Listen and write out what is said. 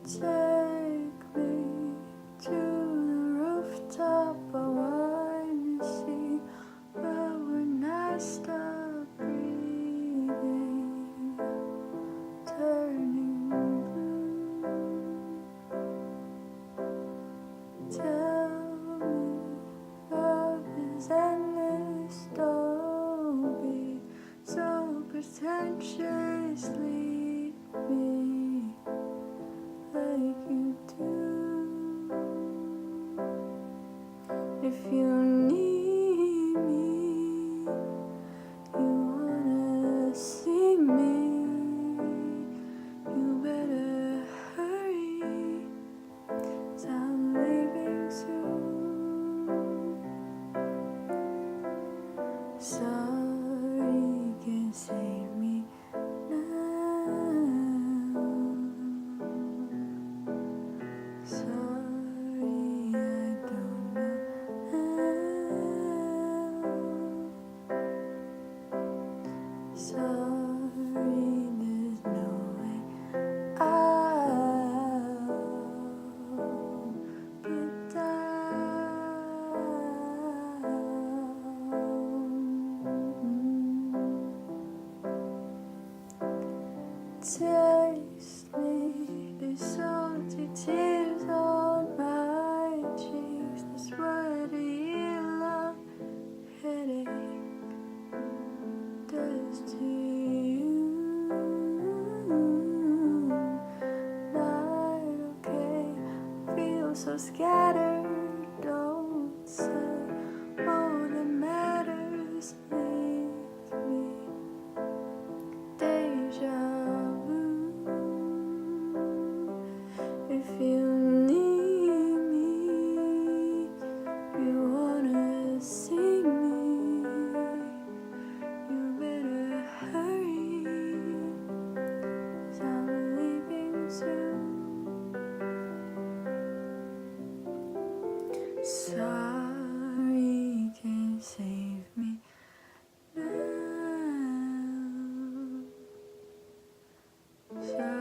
Take me to the rooftop. I wanna see, but when I stop breathing, turning blue. Tell me love is endless. Don't be so pretentious. Lead me like you do. If you need me, you wanna see me, you better hurry, 'cause I'm leaving soon. Sorry, can't save me now. Sorry, I don't know how. Sorry, there's no way out. But taste me, these salty tears on my cheeks. This what a year-long headache does to you. Not okay, feel so scattered. Don't say all that matters. Leave me deja vu. If you need me, you wanna see me, you better hurry, 'cause I'm leaving soon. Sorry, can't save me now. Sorry.